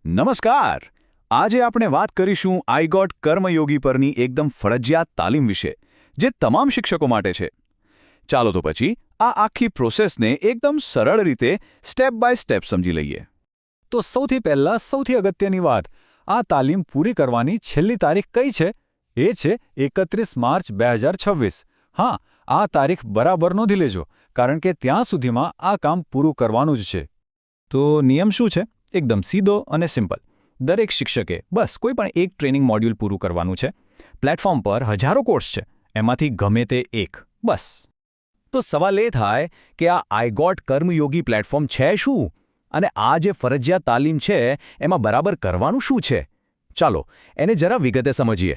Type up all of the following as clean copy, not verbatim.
નમસ્કાર. આજે આપણે વાત કરીશું આઈગોટ કર્મયોગી પરની એકદમ ફરજિયાત તાલીમ વિશે, જે તમામ શિક્ષકો માટે છે. ચાલો તો પછી આ આખી પ્રોસેસને એકદમ સરળ રીતે સ્ટેપ બાય સ્ટેપ સમજી લઈએ. તો સૌથી પહેલાં સૌથી અગત્યની વાત, આ તાલીમ પૂરી કરવાની છેલ્લી તારીખ કઈ છે? એ છે 31 માર્ચ 2026. હા, આ તારીખ બરાબર નોંધી લેજો, કારણ કે ત્યાં સુધીમાં આ કામ પૂરું કરવાનું જ છે. તો નિયમ શું છે? એકદમ સીધો અને સિમ્પલ. દરેક શિક્ષકે બસ કોઈ પણ એક ટ્રેનિંગ મોડ્યુલ પૂરું કરવાનું છે. પ્લેટફોર્મ પર હજારો કોર્સ છે, એમાંથી ગમે તે એક, બસ. તો સવાલ એ થાય કે આ આઈગોટ કર્મયોગી પ્લેટફોર્મ છે શું? અને આ જે ફરજિયાત તાલીમ છે એમાં બરાબર કરવાનું શું છે? ચાલો એને જરા વિગતે સમજીએ.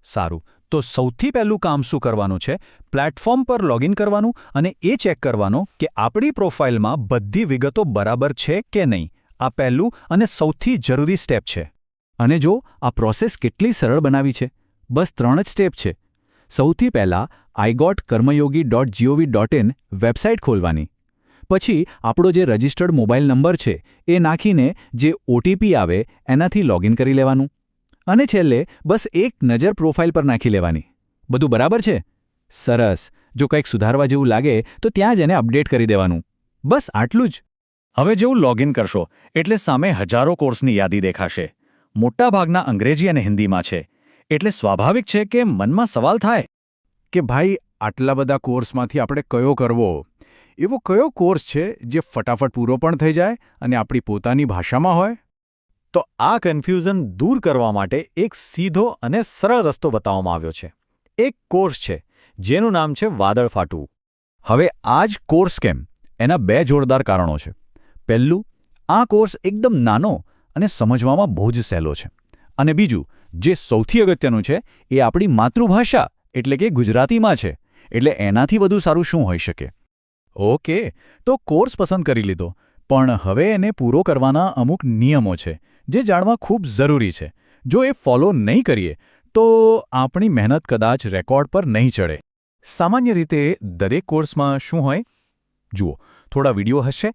સારું, તો સૌથી પહેલું કામ શું કરવાનું છે? પ્લેટફોર્મ પર લોગિન કરવાનું અને એ ચેક કરવાનું કે આપણી પ્રોફાઇલમાં બધી વિગતો બરાબર છે કે નહીં. આ પહેલું અને સૌથી જરૂરી સ્ટેપ છે. અને જો આ પ્રોસેસ કેટલી સરળ બનાવી છે, બસ 3 જ સ્ટેપ છે. સૌથી પહેલાં iGotKarmayogi.gov.in વેબસાઇટ ખોલવાની. પછી આપણો જે રજિસ્ટર્ડ મોબાઈલ નંબર છે એ નાખીને જે OTP આવે એનાથી લોગિન કરી લેવાનું. અને છેલ્લે બસ એક નજર પ્રોફાઇલ પર નાખી લેવાની. બધું બરાબર છે? સરસ. જો કંઈક સુધારવા જેવું લાગે તો ત્યાં જ એને અપડેટ કરી દેવાનું. બસ આટલું જ. હવે જેવું લોગિન કરશો એટલે સામે હજારો કોર્સની યાદી દેખાશે. મોટાભાગના અંગ્રેજી અને હિન્દીમાં છે. એટલે સ્વાભાવિક છે કે મનમાં સવાલ થાય કે ભાઈ, આટલા બધા કોર્સમાંથી આપણે કયો કરવો? એવો કયો કોર્સ છે જે ફટાફટ પૂરો પણ થઈ જાય અને આપણી પોતાની ભાષામાં હોય? તો આ કન્ફ્યુઝન દૂર કરવા માટે એક સીધો અને સરળ રસ્તો બતાવવામાં આવ્યો છે. એક કોર્સ છે જેનું નામ છે વાદળ ફાટવું. હવે આ જ કોર્સ કેમ? એના 2 જોરદાર કારણો છે. પહેલું, આ કોર્સ એકદમ નાનો અને સમજવામાં બહુ જ સહેલો છે. અને બીજું, જે સૌથી અગત્યનું છે, એ આપણી માતૃભાષા એટલે કે ગુજરાતીમાં છે. એટલે એનાથી વધુ સારું શું હોઈ શકે? ઓકે, તો કોર્સ પસંદ કરી લીધો, પણ હવે એને પૂરો કરવાના અમુક નિયમો છે જે જાણવા ખૂબ જરૂરી છે. જો એ ફોલો નહીં કરીએ તો આપણી મહેનત કદાચ રેકોર્ડ પર નહીં ચડે. સામાન્ય રીતે દરેક કોર્સમાં શું હોય? જુઓ, થોડા વિડીયો હશે,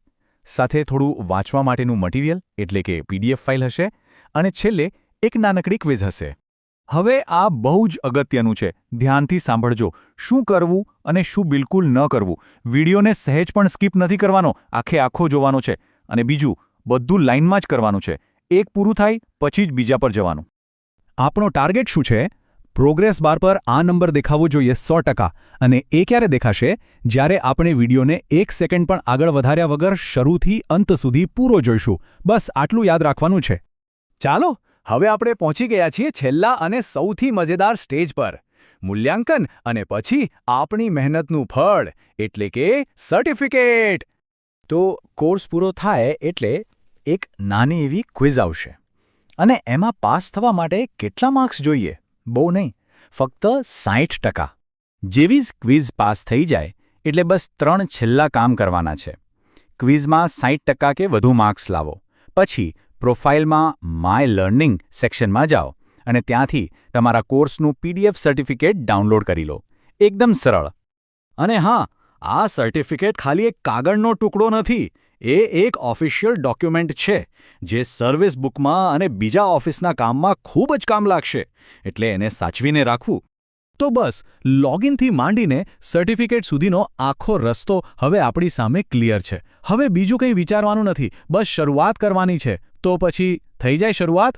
સાથે થોડું વાંચવા માટેનું મટીરિયલ એટલે કે PDF ફાઇલ હશે, અને છેલ્લે એક નાનકડી ક્વિઝ હશે. હવે આ બહુ જ અગત્યનું છે. ધ્યાનથી સાંભળજો. શું કરવું અને શું બિલકુલ ન કરવું. વિડીયોને સહેજ પણ સ્કીપ નથી કરવાનો, આખો જોવાનો છે. અને બીજું, બધું લાઇનમાં જ કરવાનું છે. એક પૂરું થાય પછી જ બીજા પર જવાનું. આપણો ટાર્ગેટ શું છે? પ્રોગ્રેસ બાર પર આ નંબર દેખાવો જોઈએ 100%. અને એ ક્યારે દેખાશે? જ્યારે આપણે વિડીયોને 1 સેકન્ડ પણ આગળ વધાર્યા વગર શરૂથી અંત સુધી પૂરો જોઈશું. બસ આટલું યાદ રાખવાનું છે. ચાલો, હવે આપણે પહોંચી ગયા છીએ છેલ્લા અને સૌથી મજેદાર સ્ટેજ પર. મૂલ્યાંકન અને પછી આપણી મહેનતનું ફળ એટલે કે સર્ટિફિકેટ. તો કોર્સ પૂરો થાય એટલે એક નાની એવી ક્વિઝ આવશે. અને એમાં પાસ થવા માટે કેટલા માર્ક્સ જોઈએ? બહુ નહીં, ફક્ત 60%. જેવી જ ક્વિઝ પાસ થઈ જાય એટલે બસ 3 છેલ્લા કામ કરવાના છે. ક્વિઝમાં 60% કે વધુ માર્ક્સ લાવો. પછી પ્રોફાઇલમાં માય લર્નિંગ સેક્શનમાં જાઓ અને ત્યાંથી તમારા કોર્સનું PDF સર્ટિફિકેટ ડાઉનલોડ કરી લો. એકદમ સરળ. અને હા, આ સર્ટિફિકેટ ખાલી એક કાગળનો ટુકડો નથી. એ એક ઓફિશિયલ ડોક્યુમેન્ટ છે જે સર્વિસ બુકમાં અને બીજા ઓફિસના કામમાં ખૂબ જ કામ લાગશે. એટલે એને સાચવીને રાખવું. તો બસ લોગિનથી માંડીને સર્ટિફિકેટ સુધીનો આખો રસ્તો હવે આપણી સામે ક્લિયર છે. હવે બીજું કંઈ વિચારવાનું નથી, બસ શરૂઆત કરવાની છે. તો પછી થઈ જાય શરૂઆત.